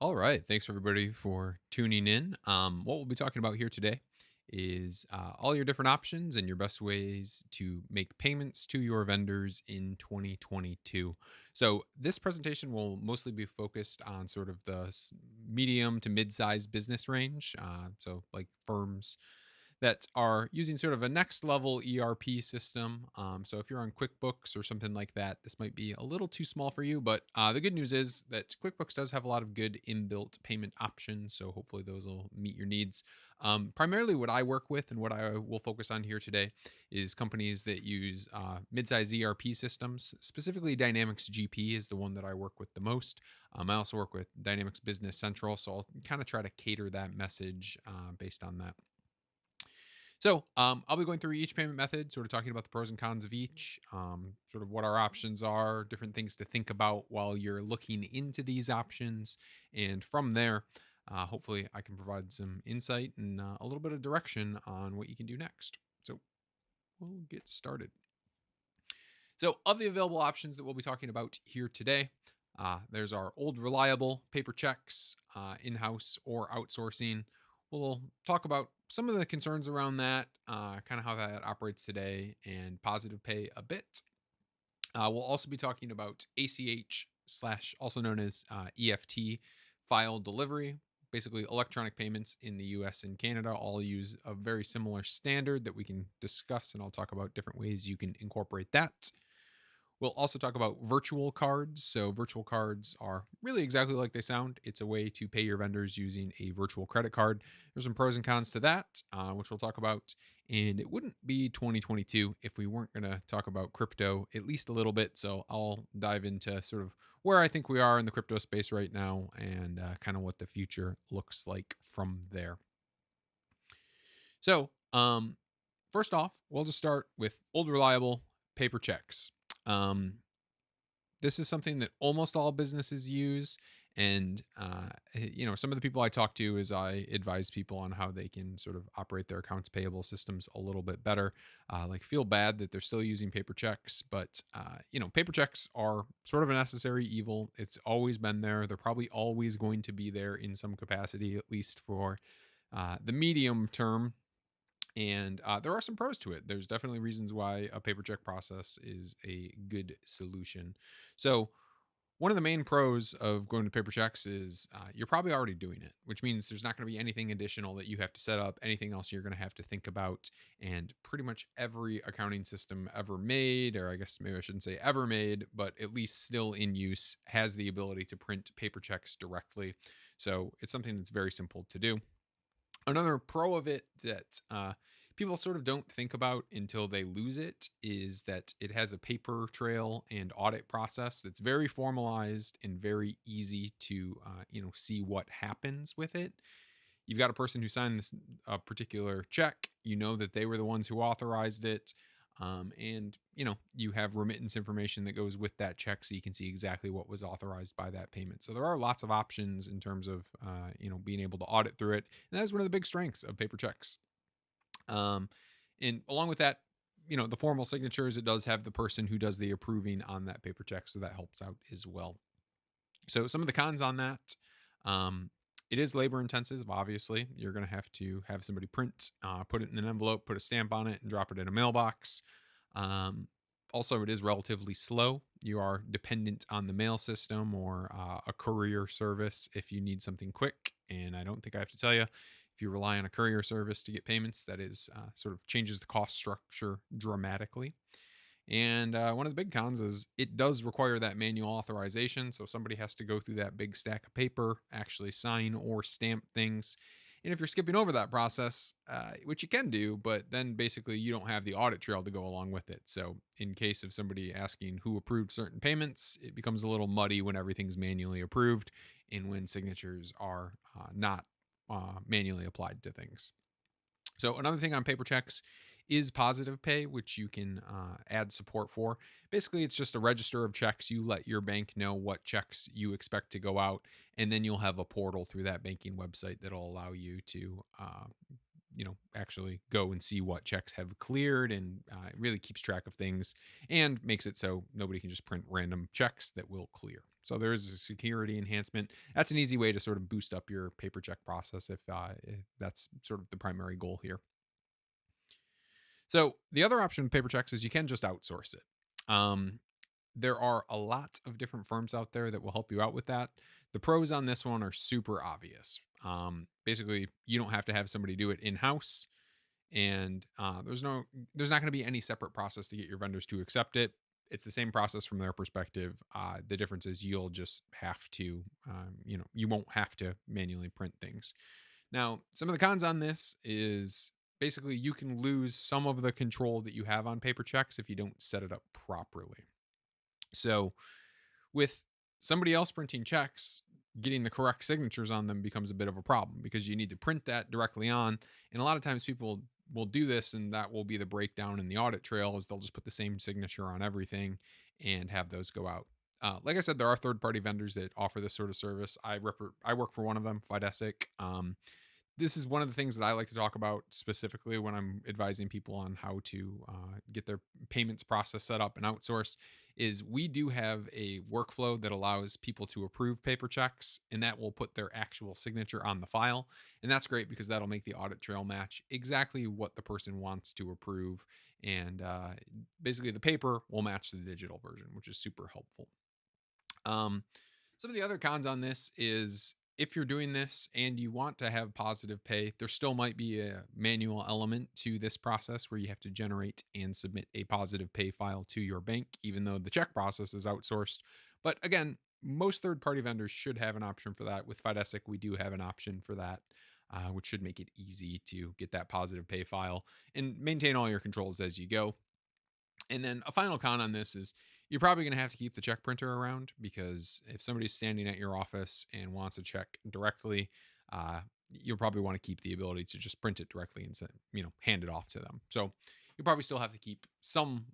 All right. Thanks everybody for tuning in. What we'll be talking about here today is all your different options and your best ways to make payments to your vendors in 2022. So, this presentation will mostly be focused on sort of the medium to mid sized business range. So, like firms that are using sort of a next level ERP system. So if you're on QuickBooks or something like that, this might be a little too small for you. But the good news is that QuickBooks does have a lot of good inbuilt payment options. So hopefully those will meet your needs. Primarily, what I work with and what I will focus on here today is companies that use mid-size ERP systems. Specifically, Dynamics GP is the one that I work with the most. I also work with Dynamics Business Central, so I'll kind of try to cater that message based on that. So I'll be going through each payment method, sort of talking about the pros and cons of each, sort of what our options are, different things to think about while you're looking into these options. And from there, hopefully, I can provide some insight and a little bit of direction on what you can do next. So we'll get started. So, of the available options that we'll be talking about here today, there's our old reliable paper checks, in house or outsourcing. We'll talk about some of the concerns around that, kind of how that operates today, and positive pay a bit. We'll also be talking about ACH slash, also known as EFT, file delivery. Basically, electronic payments in the US and Canada all use a very similar standard that we can discuss, and I'll talk about different ways you can incorporate that. We'll also talk about virtual cards. So, virtual cards are really exactly like they sound. It's a way to pay your vendors using a virtual credit card. There's some pros and cons to that, which we'll talk about. And it wouldn't be 2022 if we weren't going to talk about crypto at least a little bit. So, I'll dive into sort of where I think we are in the crypto space right now and kind of what the future looks like from there. So, first off, we'll just start with old reliable paper checks. Um, this is something that almost all businesses use, and some of the people I talk to is I advise people on how they can sort of operate their accounts payable systems a little bit better. Like, feel bad that they're still using paper checks, but paper checks are sort of a necessary evil. It's always been there. They're probably always going to be there in some capacity, at least for the medium term. And there are some pros to it. There's definitely reasons why a paper check process is a good solution. So, one of the main pros of going to paper checks is you're probably already doing it, which means there's not going to be anything additional that you have to set up, anything else you're going to have to think about. And pretty much every accounting system ever made, or I guess maybe I shouldn't say ever made, but at least still in use, has the ability to print paper checks directly. So, it's something that's very simple to do. Another pro of it that people sort of don't think about until they lose it is that it has a paper trail and audit process that's very formalized and very easy to see what happens with it. You've got a person who signed this particular check. You know that they were the ones who authorized it. And you have remittance information that goes with that check, so you can see exactly what was authorized by that payment. So there are lots of options in terms of being able to audit through it, and that is one of the big strengths of paper checks. And along with that, the formal signatures, it does have the person who does the approving on that paper check, so that helps out as well. So some of the cons on that, it is labor intensive. Obviously, you're going to have somebody print, put it in an envelope, put a stamp on it, and drop it in a mailbox. Um, Also, it is relatively slow. You are dependent on the mail system or a courier service if you need something quick. And I don't think I have to tell you, if you rely on a courier service to get payments, that is sort of changes the cost structure dramatically. And one of the big cons is it does require that manual authorization. So somebody has to go through that big stack of paper, actually sign or stamp things. And if you're skipping over that process, which you can do, but then basically you don't have the audit trail to go along with it. So, in case of somebody asking who approved certain payments, it becomes a little muddy when everything's manually approved and when signatures are not manually applied to things. So another thing on paper checks is positive pay, which you can add support for. Basically, it's just a register of checks. You let your bank know what checks you expect to go out, and then you'll have a portal through that banking website that'll allow you to actually go and see what checks have cleared, and it really keeps track of things and makes it so nobody can just print random checks that will clear. So there is a security enhancement. That's an easy way to sort of boost up your paper check process if that's sort of the primary goal here. So the other option with paper checks is you can just outsource it. Um, there are a lot of different firms out there that will help you out with that. The pros on this one are super obvious. Basically, you don't have to have somebody do it in house, and there's not going to be any separate process to get your vendors to accept it. It's the same process from their perspective. The difference is you'll just have to, you won't have to manually print things. Now, some of the cons on this is basically you can lose some of the control that you have on paper checks if you don't set it up properly. So, with somebody else printing checks, getting the correct signatures on them becomes a bit of a problem because you need to print that directly on. And a lot of times people will do this, and that will be the breakdown in the audit trail is they'll just put the same signature on everything and have those go out. Like I said, there are third-party vendors that offer this sort of service. I work for one of them, Fidesic. This is one of the things that I like to talk about specifically when I'm advising people on how to get their payments process set up and outsource. Is we do have a workflow that allows people to approve paper checks, and that will put their actual signature on the file. And that's great because that'll make the audit trail match exactly what the person wants to approve. And basically, the paper will match the digital version, which is super helpful. Um, some of the other cons on this is if you're doing this and you want to have positive pay, there still might be a manual element to this process where you have to generate and submit a positive pay file to your bank, even though the check process is outsourced. But again, most third party vendors should have an option for that. With Fidesic, we do have an option for that, which should make it easy to get that positive pay file and maintain all your controls as you go. And then a final con on this is you're probably going to have to keep the check printer around because if somebody's standing at your office and wants a check directly, you'll probably want to keep the ability to just print it directly and hand it off to them. So you'll probably still have to keep some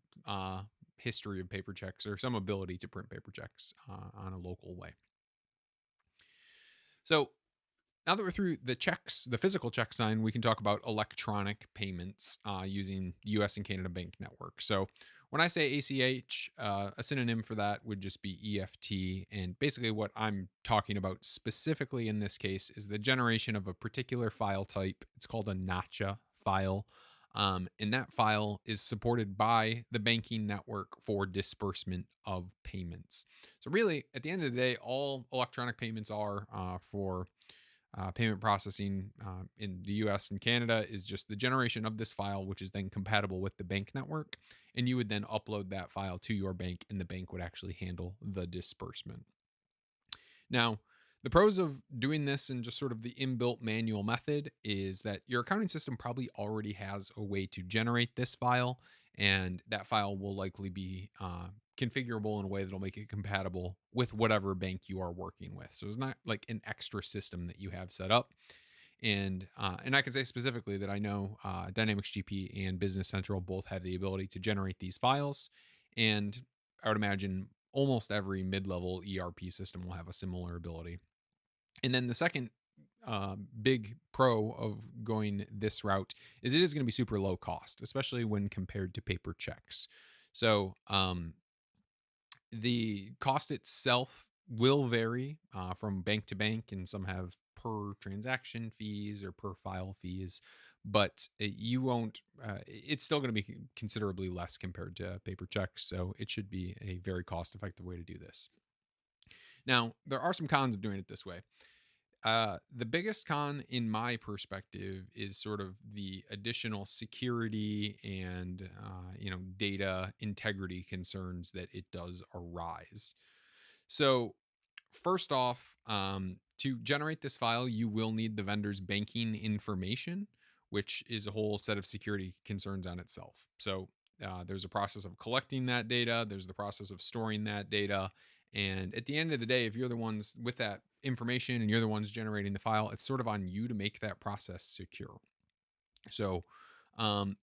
history of paper checks or some ability to print paper checks on a local way. So now that we're through the checks, the physical check sign, we can talk about electronic payments using US and Canada Bank Network. So when I say ACH, a synonym for that would just be EFT. And basically, what I'm talking about specifically in this case is the generation of a particular file type. It's called a NACHA file. And that file is supported by the banking network for disbursement of payments. So, really, at the end of the day, all electronic payments are for payment processing in the US and Canada is just the generation of this file, which is then compatible with the bank network. And you would then upload that file to your bank, and the bank would actually handle the disbursement. Now, the pros of doing this in just sort of the inbuilt manual method is that your accounting system probably already has a way to generate this file, and that file will likely be configurable in a way that'll make it compatible with whatever bank you are working with. So it's not like an extra system that you have set up. And I can say specifically that I know Dynamics GP and Business Central both have the ability to generate these files, and I would imagine almost every mid-level ERP system will have a similar ability. And then the second big pro of going this route is it is going to be super low cost, especially when compared to paper checks. So the cost itself will vary from bank to bank, and some have per transaction fees or per file fees, but you won't, it's still going to be considerably less compared to paper checks. So it should be a very cost effective way to do this. Now, there are some cons of doing it this way. The biggest con, in my perspective, is sort of the additional security and data integrity concerns that it does arise. So, first off, to generate this file, you will need the vendor's banking information, which is a whole set of security concerns on itself. So, there's a process of collecting that data. There's the process of storing that data. And at the end of the day, if you're the ones with that information and you're the ones generating the file, it's sort of on you to make that process secure. So, um,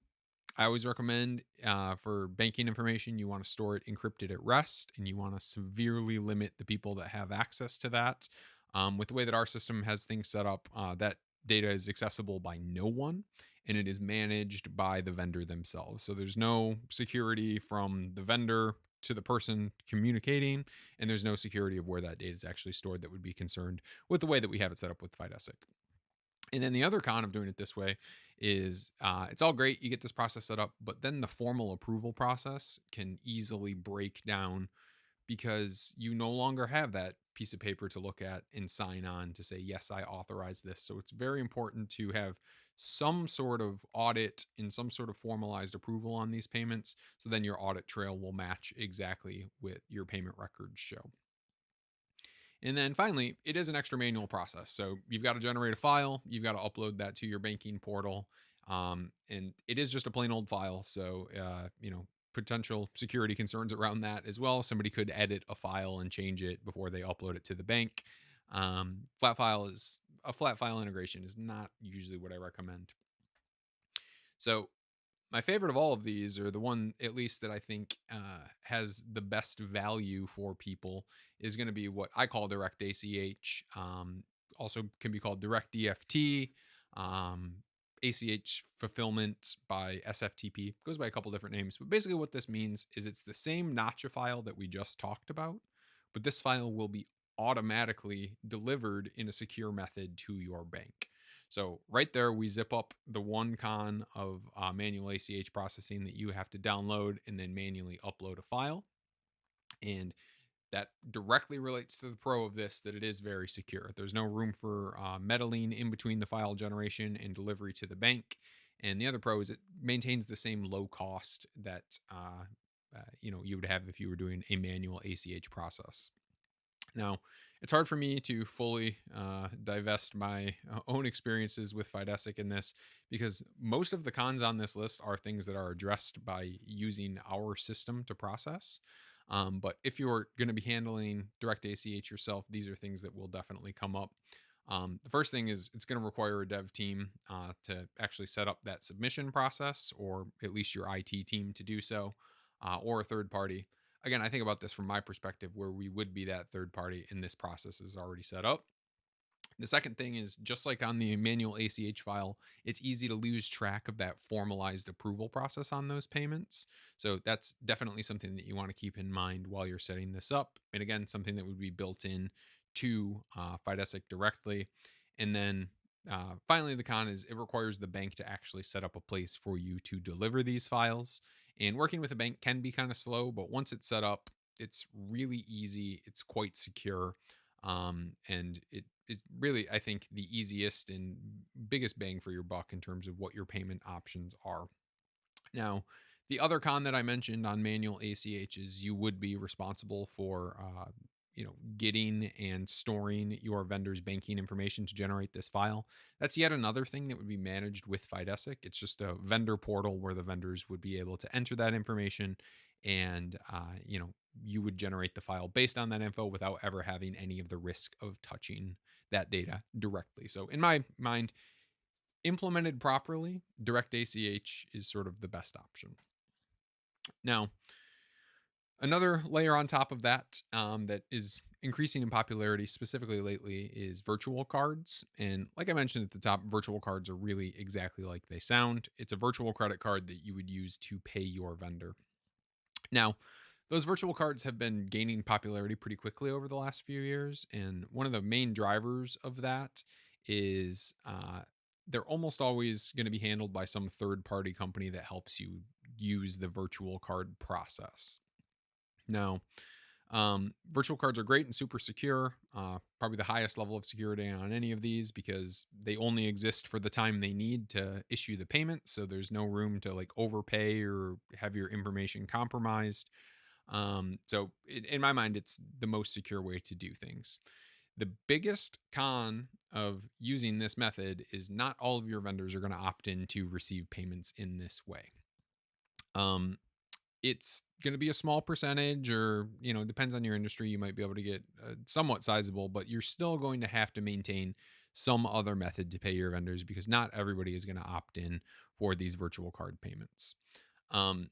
I always recommend for banking information, you want to store it encrypted at rest, and you want to severely limit the people that have access to that. With the way that our system has things set up, that data is accessible by no one, and it is managed by the vendor themselves. So there's no security from the vendor to the person communicating, and there's no security of where that data is actually stored that would be concerned with the way that we have it set up with Fidesic. And then the other con of doing it this way is it's all great. You get this process set up, but then the formal approval process can easily break down because you no longer have that piece of paper to look at and sign on to say, yes, I authorize this. So it's very important to have some sort of audit and some sort of formalized approval on these payments. So then your audit trail will match exactly what your payment records show. And then finally, it is an extra manual process. So you've got to generate a file, you've got to upload that to your banking portal. And it is just a plain old file. So, potential security concerns around that as well. Somebody could edit a file and change it before they upload it to the bank. Flat file integration is not usually what I recommend. So my favorite of all of these, or the one at least that I think has the best value for people, is going to be what I call direct ACH. Also can be called direct EFT, um, ACH fulfillment by SFTP. Goes by a couple different names, but basically what this means is it's the same Notcha file that we just talked about, but this file will be automatically delivered in a secure method to your bank. So right there, we zip up the one con of manual ACH processing, that you have to download and then manually upload a file. And that directly relates to the pro of this, that it is very secure. There's no room for meddling in between the file generation and delivery to the bank. And the other pro is it maintains the same low cost that you would have if you were doing a manual ACH process. Now, it's hard for me to fully divest my own experiences with Fidesic in this, because most of the cons on this list are things that are addressed by using our system to process. But if you're going to be handling direct ACH yourself, these are things that will definitely come up. The first thing is it's going to require a dev team to actually set up that submission process, or at least your IT team to do so, or a third party. Again, I think about this from my perspective, where we would be that third party and this process is already set up. The second thing is, just like on the manual ACH file, it's easy to lose track of that formalized approval process on those payments. So that's definitely something that you want to keep in mind while you're setting this up. And again, something that would be built in to Fidesic directly. And then finally, the con is it requires the bank to actually set up a place for you to deliver these files. And working with a bank can be kind of slow, but once it's set up, it's really easy. It's quite secure. And it is really, I think, the easiest and biggest bang for your buck in terms of what your payment options are. Now, the other con that I mentioned on manual ACH is you would be responsible for, getting and storing your vendor's banking information to generate this file. That's yet another thing that would be managed with Fidesic. It's just a vendor portal where the vendors would be able to enter that information, and you would generate the file based on that info without ever having any of the risk of touching that data directly. So, in my mind, implemented properly, direct ACH is sort of the best option. Now, another layer on top of that, that is increasing in popularity specifically lately, is virtual cards. And like I mentioned at the top, virtual cards are really exactly like they sound. It's a virtual credit card that you would use to pay your vendor. Now, those virtual cards have been gaining popularity pretty quickly over the last few years. And one of the main drivers of that is they're almost always going to be handled by some third party company that helps you use the virtual card process. Now, virtual cards are great and super secure, probably the highest level of security on any of these, because they only exist for the time they need to issue the payment. So there's no room to like overpay or have your information compromised. In my mind, it's the most secure way to do things. The biggest con of using this method is not all of your vendors are going to opt in to receive payments in this way. It's going to be a small percentage, or depends on your industry, you might be able to get somewhat sizable, but you're still going to have to maintain some other method to pay your vendors, because not everybody is going to opt in for these virtual card payments. um,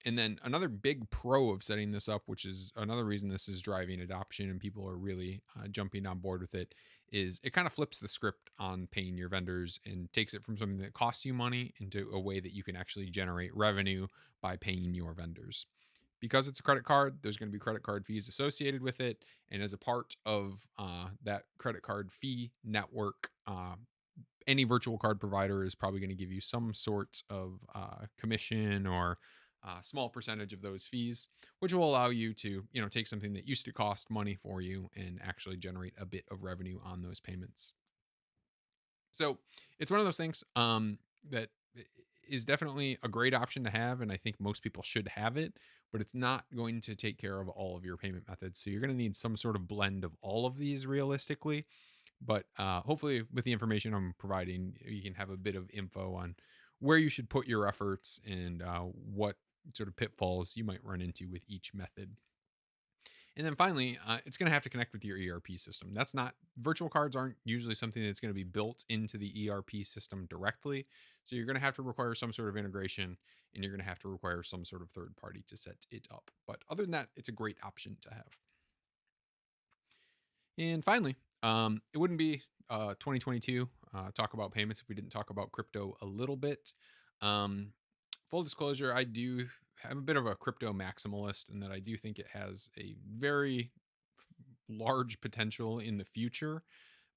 And then another big pro of setting this up, which is another reason this is driving adoption and people are really jumping on board with it, is it kind of flips the script on paying your vendors and takes it from something that costs you money into a way that you can actually generate revenue by paying your vendors. Because it's a credit card, there's going to be credit card fees associated with it. And as a part of that credit card fee network, any virtual card provider is probably going to give you some sort of commission or small percentage of those fees, which will allow you to, take something that used to cost money for you and actually generate a bit of revenue on those payments. So it's one of those things that is definitely a great option to have, and I think most people should have it. But it's not going to take care of all of your payment methods, so you're going to need some sort of blend of all of these realistically. But hopefully, with the information I'm providing, you can have a bit of info on where you should put your efforts and what sort of pitfalls you might run into with each method. And then finally, it's going to have to connect with your ERP system. That's not Virtual cards aren't usually something that's going to be built into the ERP system directly. So you're going to have to require some sort of integration and you're going to have to require some sort of third party to set it up. But other than that, it's a great option to have. And finally, it wouldn't be 2022 talk about payments if we didn't talk about crypto a little bit. Um, Full disclosure, I do have a bit of a crypto maximalist in that I do think it has a very large potential in the future,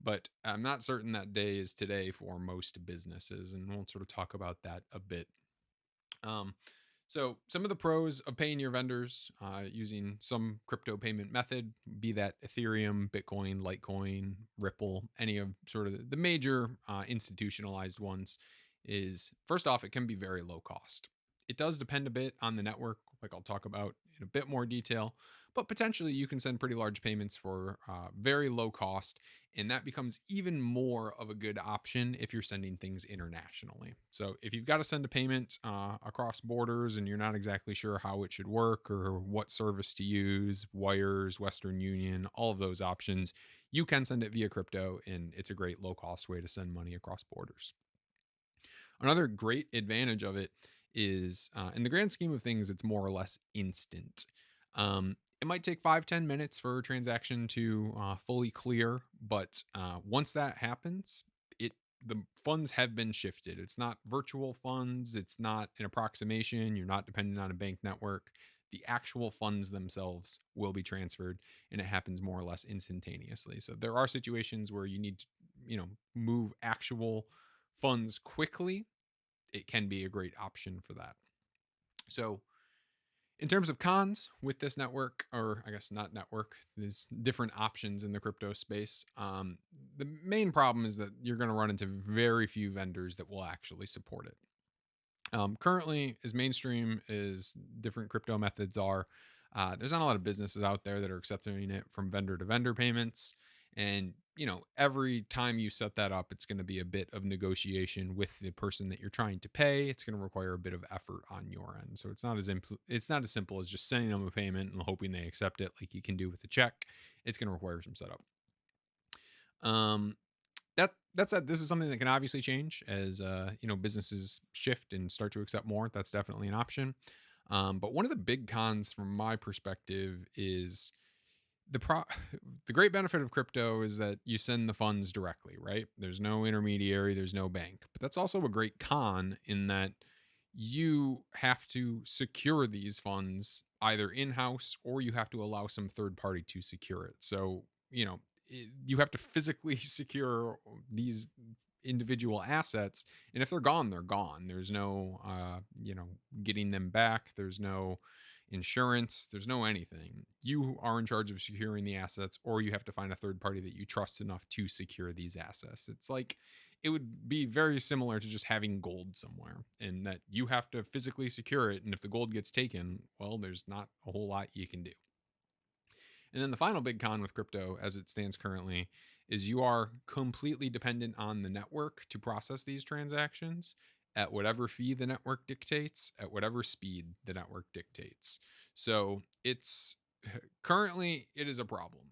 but I'm not certain that day is today for most businesses. And we'll sort of talk about that a bit. Um, so some of the pros of paying your vendors using some crypto payment method, be that Ethereum, Bitcoin, Litecoin, Ripple, any of sort of the major institutionalized ones, is first off, it can be very low cost. It does depend a bit on the network, like I'll talk about in a bit more detail, but potentially you can send pretty large payments for very low cost, and that becomes even more of a good option if you're sending things internationally. So if you've got to send a payment across borders and you're not exactly sure how it should work or what service to use, wires, Western Union, all of those options, you can send it via crypto, and it's a great low cost way to send money across borders. Another great advantage of it is, in the grand scheme of things, it's more or less instant. It might take 5-10 minutes for a transaction to fully clear, but once that happens, the funds have been shifted. It's not virtual funds. It's not an approximation. You're not dependent on a bank network. The actual funds themselves will be transferred, and it happens more or less instantaneously. So there are situations where you need to, move actual funds quickly. It can be a great option for that. So, in terms of cons with this network, or I guess not network, there's different options in the crypto space. The main problem is that you're going to run into very few vendors that will actually support it. Currently, as mainstream as different crypto methods are, there's not a lot of businesses out there that are accepting it from vendor to vendor payments. And, every time you set that up, it's going to be a bit of negotiation with the person that you're trying to pay. It's going to require a bit of effort on your end. So it's not as simple as just sending them a payment and hoping they accept it like you can do with a check. It's going to require some setup. Um, that said, this is something that can obviously change as businesses shift and start to accept more. That's definitely an option. But one of the big cons from my perspective is the pro the great benefit of crypto is that you send the funds directly, right? There's no intermediary, there's no bank. But that's also a great con in that you have to secure these funds either in-house or you have to allow some third party to secure it. So, you have to physically secure these individual assets, and if they're gone, they're gone. There's no getting them back. There's no insurance, there's no anything. You are in charge of securing the assets, or you have to find a third party that you trust enough to secure these assets. It's like it would be very similar to just having gold somewhere, and that you have to physically secure it. And if the gold gets taken, well, there's not a whole lot you can do. And then the final big con with crypto as it stands currently is you are completely dependent on the network to process these transactions at whatever fee the network dictates, at whatever speed the network dictates. So it's currently it is a problem.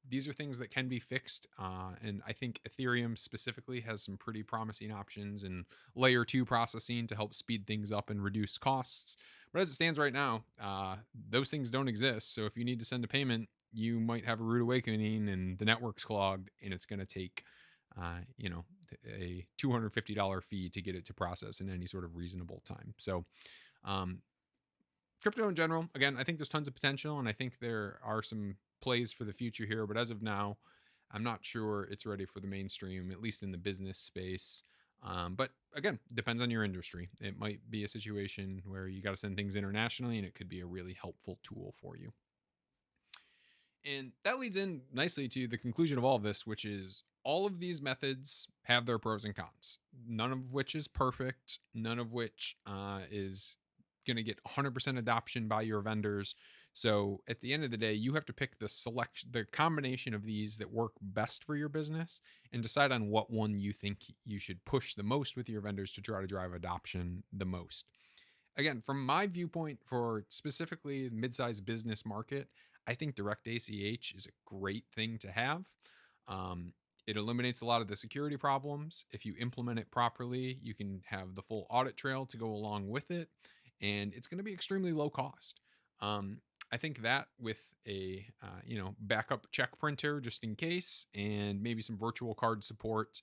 These are things that can be fixed, and I think Ethereum specifically has some pretty promising options in layer two processing to help speed things up and reduce costs. But as it stands right now, those things don't exist. So if you need to send a payment, you might have a rude awakening and the network's clogged, and it's going to take, you know, a $250 fee to get it to process in any sort of reasonable time. So, um, crypto in general, again, I think there's tons of potential, and I think there are some plays for the future here. But as of now, I'm not sure it's ready for the mainstream, at least in the business space. But again, depends on your industry. It might be a situation where you got to send things internationally, and it could be a really helpful tool for you. And that leads in nicely to the conclusion of all of this, which is all of these methods have their pros and cons, none of which is perfect, none of which is going to get 100% adoption by your vendors. So at the end of the day, you have to pick the combination of these that work best for your business and decide on what one you think you should push the most with your vendors to try to drive adoption the most. Again, from my viewpoint for specifically the mid-sized business market, I think direct ACH is a great thing to have. Um, it eliminates a lot of the security problems. If you implement it properly, you can have the full audit trail to go along with it, and it's going to be extremely low cost. Um, I think that with a backup check printer just in case, and maybe some virtual card support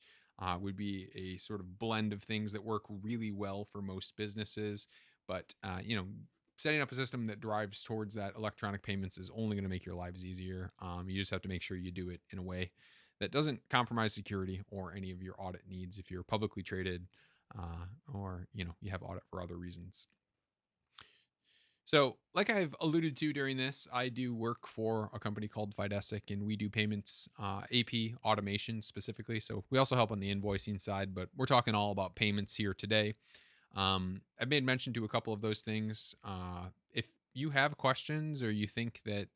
would be a sort of blend of things that work really well for most businesses. But setting up a system that drives towards that electronic payments is only going to make your lives easier. You just have to make sure you do it in a way that doesn't compromise security or any of your audit needs if you're publicly traded, or you have audit for other reasons. So, like I've alluded to during this, I do work for a company called Fidesic, and we do payments, AP automation specifically. So we also help on the invoicing side, but we're talking all about payments here today. I've made mention to a couple of those things. If you have questions or you think that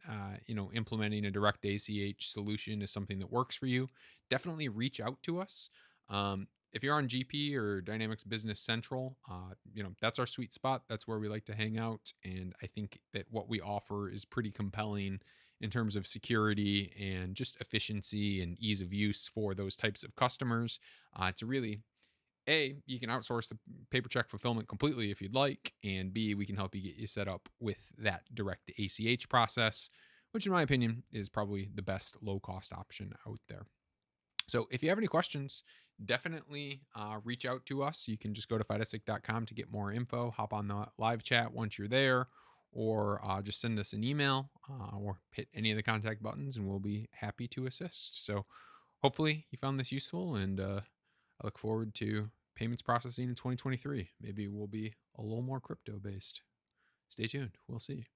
implementing a direct ACH solution is something that works for you, definitely reach out to us. If you're on GP or Dynamics Business Central, that's our sweet spot. That's where we like to hang out, and I think that what we offer is pretty compelling in terms of security and just efficiency and ease of use for those types of customers. To really you can outsource the paper check fulfillment completely if you'd like, and B, we can help you get you set up with that direct ACH process, which in my opinion is probably the best low cost option out there. So if you have any questions, definitely reach out to us. You can just go to fidesic.com to get more info, hop on the live chat once you're there, or just send us an email or hit any of the contact buttons, and we'll be happy to assist. So hopefully you found this useful, and I look forward to payments processing in 2023. Maybe we'll be a little more crypto based. Stay tuned. We'll see.